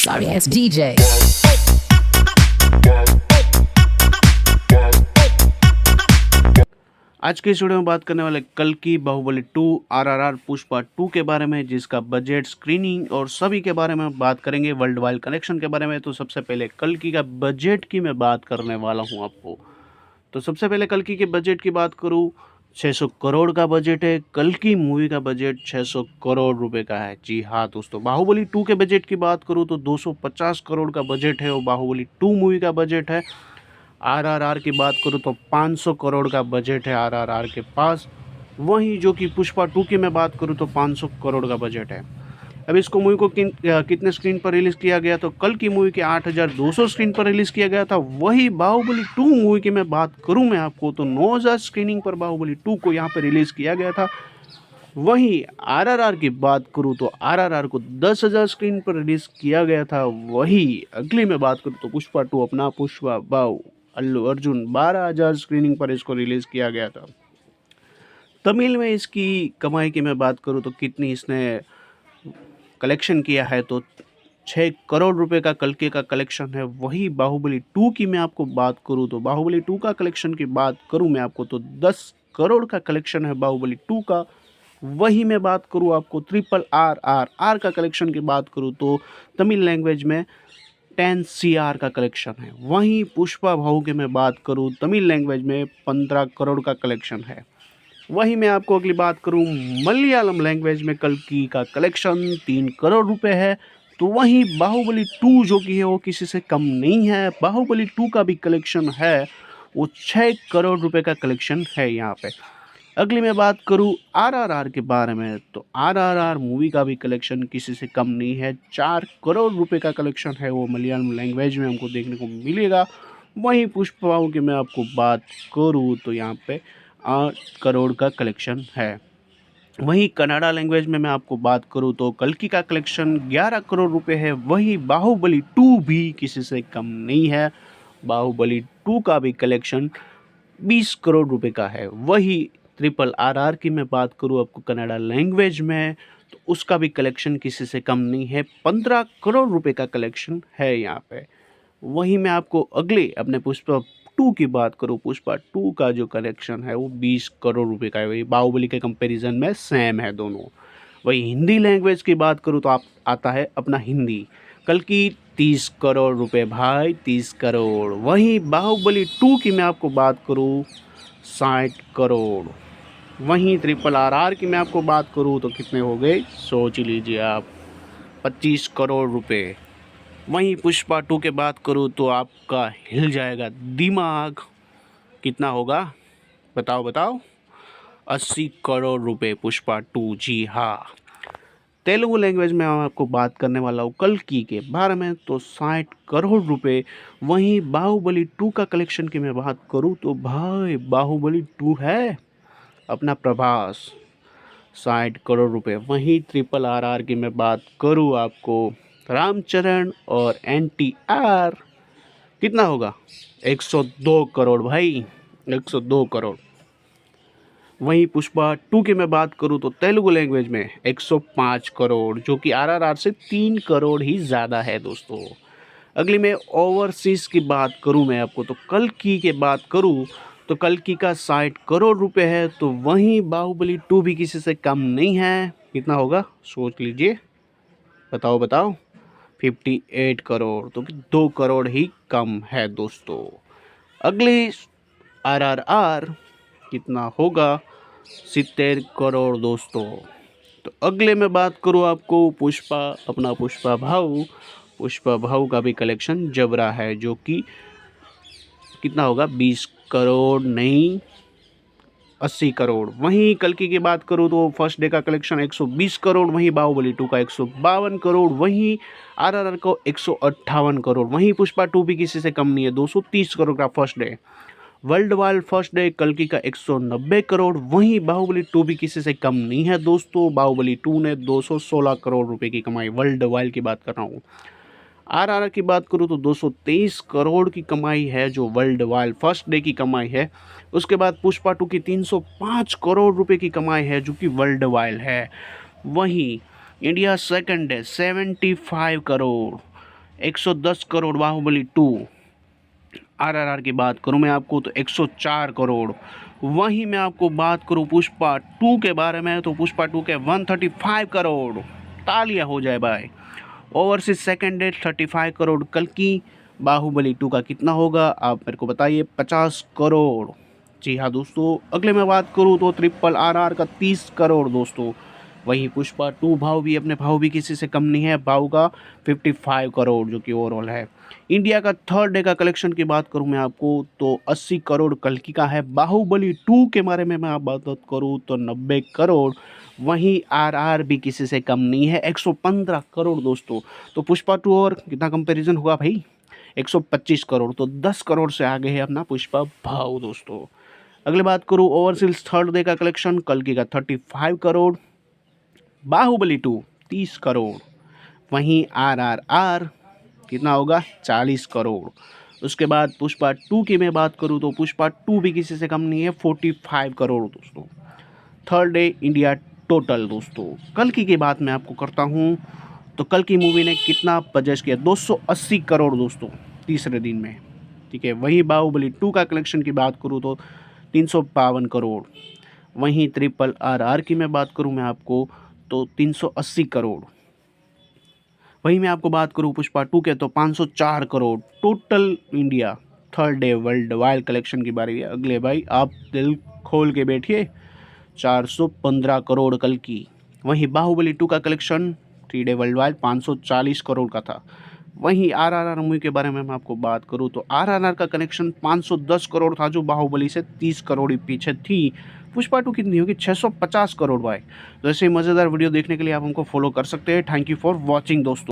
Sorry ass DJ. आज के इस वीडियो में बात करने वाले कल की बाहुबली 2 RRR पुष्पा 2 के बारे में, जिसका बजट, स्क्रीनिंग और सभी के बारे में बात करेंगे, वर्ल्ड वाइड कनेक्शन के बारे में। तो सबसे पहले कल की का बजट की मैं बात करने वाला हूं आपको। तो सबसे पहले कल की के बजट की बात करूं, 600 करोड़ का बजट है। कल की मूवी का बजट 600 करोड़ रुपए का है। जी हाँ दोस्तों, बाहुबली 2 के बजट की बात करूं तो 250 करोड़ का बजट है और बाहुबली 2 मूवी का बजट है। RRR की बात करूं तो 500 करोड़ का बजट है RRR के पास। वहीं जो कि पुष्पा 2 की मैं बात करूं तो 500 करोड़ का बजट है। अब इसको मूवी को कितने स्क्रीन पर रिलीज़ किया गया, तो कल की मूवी के 8200 स्क्रीन पर रिलीज़ किया गया था। वही बाहुबली 2 मूवी की मैं बात करूं मैं आपको तो 9000 स्क्रीनिंग पर बाहुबली 2 को यहाँ पर रिलीज़ किया गया था। वहीं RRR की बात करूं तो RRR को 10,000 स्क्रीन पर रिलीज़ किया गया था। वही अगली मैं बात करूं तो पुष्पा 2 अपना पुष्पा बाऊ अल्लू अर्जुन 12,000 स्क्रीनिंग पर इसको रिलीज़ किया गया था। तमिल में इसकी कमाई की मैं बात करूं तो कितनी इसने कलेक्शन किया है, तो 6 करोड़ रुपए का कल के का कलेक्शन है। वही बाहुबली 2 की मैं आपको बात करूं तो बाहुबली 2 का कलेक्शन की बात करूं मैं आपको तो 10 करोड़ का कलेक्शन है बाहुबली 2 का। वही मैं बात करूं आपको RRR का कलेक्शन की बात करूं तो तमिल लैंग्वेज में 10 CR का कलेक्शन है। वहीं पुष्पा भाऊ की मैं बात करूं तमिल लैंग्वेज में 15 करोड़ का कलेक्शन है। वहीं मैं आपको अगली बात करूं मलयालम लैंग्वेज में कल की का कलेक्शन 3 करोड़ रुपए है। तो वहीं बाहुबली 2 जो कि है वो किसी से कम नहीं है। बाहुबली 2 का भी कलेक्शन है, वो 6 करोड़ रुपए का कलेक्शन है यहाँ पे। अगली मैं बात करूं RRR के बारे में, तो RRR मूवी का भी कलेक्शन किसी से कम नहीं है। 4 करोड़ रुपए का कलेक्शन है, वो मलयालम लैंग्वेज में हमको देखने को मिलेगा। वहीं पुष्पाओं की मैं आपको बात करूं तो यहाँ पे 8 करोड़ का कलेक्शन है। वहीं कन्नड़ा लैंग्वेज में मैं आपको बात करूं तो कल्कि का कलेक्शन 11 करोड़ रुपए है। वहीं बाहुबली 2 भी किसी से कम नहीं है। बाहुबली 2 का भी कलेक्शन 20 करोड़ रुपए का है। वही RRR की मैं बात करूं आपको कन्नड़ा लैंग्वेज में, तो उसका भी कलेक्शन किसी से कम नहीं है। 15 करोड़ रुपए का कलेक्शन है यहाँ पे। वहीं मैं आपको अगले अपने पुष्पा 2 की बात करूं, पुष्पा 2 का जो कलेक्शन है वो 20 करोड़ रुपए का है। वही बाहुबली के कंपैरिजन में सेम है दोनों। वही हिंदी लैंग्वेज की बात करूं तो आप आता है अपना हिंदी, कल की 30 करोड़ रुपए भाई, 30 करोड़। वहीं बाहुबली 2 की मैं आपको बात करूं 60 करोड़। वहीं RRR की मैं आपको बात करूं तो कितने हो गए, सोच लीजिए आप, 25 करोड़ रुपए। वहीं पुष्पा 2 के बात करूं तो आपका हिल जाएगा दिमाग, कितना होगा बताओ बताओ, 80 करोड़ रुपए पुष्पा 2। जी हाँ, तेलुगु लैंग्वेज में मैं आपको बात करने वाला हूँ कल्कि के बारे में, तो 60 करोड़ रुपए। वहीं बाहुबली 2 का कलेक्शन की मैं बात करूँ तो भाई बाहुबली 2 है अपना प्रभास, 60 करोड़ रुपए। वहीं RRR की मैं बात करूँ आपको रामचरण और NTR, कितना होगा, 102 करोड़ भाई, 102 करोड़। वहीं पुष्पा 2 की मैं बात करूं तो तेलुगु लैंग्वेज में 105 करोड़, जो कि RRR से 3 करोड़ ही ज़्यादा है दोस्तों। अगली मैं ओवरसीज़ की बात करूं मैं आपको, तो कल्कि की बात करूं तो कल्कि का 60 करोड़ रुपए है। तो वहीं बाहुबली 2 भी किसी से कम नहीं है। कितना होगा सोच लीजिए, बताओ बताओ, 58 करोड़, तो 2 करोड़ ही कम है दोस्तों। अगली RRR कितना होगा, 70 करोड़ दोस्तों। तो अगले मैं बात करूँ आपको पुष्पा, अपना पुष्पा भाऊ का भी कलेक्शन जबरा है, जो कि कितना होगा, 20 करोड़ नहीं, 80 करोड़। वहीं कल्कि की बात करूं तो फर्स्ट डे का कलेक्शन 120 करोड़, वहीं बाहुबली 2 का 152 करोड़, वहीं RRR को 158 करोड़। वहीं पुष्पा 2 भी किसी से कम नहीं है, 230 करोड़ का first day. World wide first day कल्कि का 190 करोड़। वहीं बाहुबली 2 भी किसी से कम नहीं है दोस्तों, बाहुबली 2 ने 216 करोड़ रुपए की कमाई, वर्ल्ड वाइड की बात कर रहा हूँ। RRR की बात करूँ तो 223 करोड़ की कमाई है, जो वर्ल्ड वाइड फर्स्ट डे की कमाई है। उसके बाद पुष्पा 2 की 305 करोड़ रुपए की कमाई है, जो कि वर्ल्ड वाइड है। वहीं इंडिया सेकंड है 75 करोड़, 110 करोड़ बाहुबली 2। आरआरआर की बात करूं मैं आपको तो 104 करोड़। वहीं मैं आपको बात करूं पुष्पा 2 के बारे में तो पुष्पा 2 के 135 करोड़। तालियां हो जाए भाई। Overseas second day 35 crore. कल की बाहुबली 2 का कितना होगा आप मेरे को बताइए। 50 करोड़। जी हाँ दोस्तों, अगले मैं बात करूँ तो ट्रिपल आरआर का 30 करोड़ दोस्तों। वहीं पुष्पा 2 भाव भी अपने भाव भी किसी से कम नहीं है, भाव का 55 करोड़ जो कि ओवरऑल है। इंडिया का थर्ड डे का कलेक्शन की बात करूं मैं आपको तो 80 करोड़ कल्कि का है। बाहुबली 2 के बारे में मैं आप बात करूं तो 90 करोड़। वहीं आरआर भी किसी से कम नहीं है, 115 करोड़ दोस्तों। तो पुष्पा 2 और कितना कंपैरिजन हुआ भाई, 125 करोड़। तो 10 करोड़ से आगे है अपना पुष्पा भाव दोस्तों। अगले बात करूं ओवरसीज थर्ड डे का कलेक्शन, कल्कि का 35 करोड़, बाहुबली 2 30 करोड़। वहीं आरआरआर कितना होगा, 40 करोड़। उसके बाद पुष्पा 2 की मैं बात करूं तो पुष्पा 2 भी किसी से कम नहीं है, 45 करोड़ दोस्तों। थर्ड डे इंडिया टोटल दोस्तों। कल की बात मैं आपको करता हूं तो कल की मूवी ने कितना बजट किया, 280 करोड़ दोस्तों तीसरे दिन में। ठीक है। वहीं बाहुबली 2 का कलेक्शन की बात करूं तो 352 करोड़। वहीं ट्रिपल आरआर की मैं बात करूं मैं आपको तो 380 करोड़। वहीं मैं आपको बात करूं पुष्पा 2 के तो 504 crore. Total India third day world wide collection की बारी है। अगले भाई आप दिल खोल के बैठिए, 415 करोड़ कल की। वहीं बाहुबली 2 का collection 3 day world wide 540 crore का था। वहीं आरआरआर मूवी के बारे में मैं आपको बात करूं तो आरआरआर का कलेक्शन 510 करोड़ था, जो बाहुबली से 30 करोड़ ही पीछे थी। पुष्पा 2 कितनी होगी, 650 करोड़ भाई। तो ऐसे ही मज़ेदार वीडियो देखने के लिए आप हमको फॉलो कर सकते हैं। थैंक यू फॉर वॉचिंग दोस्तों।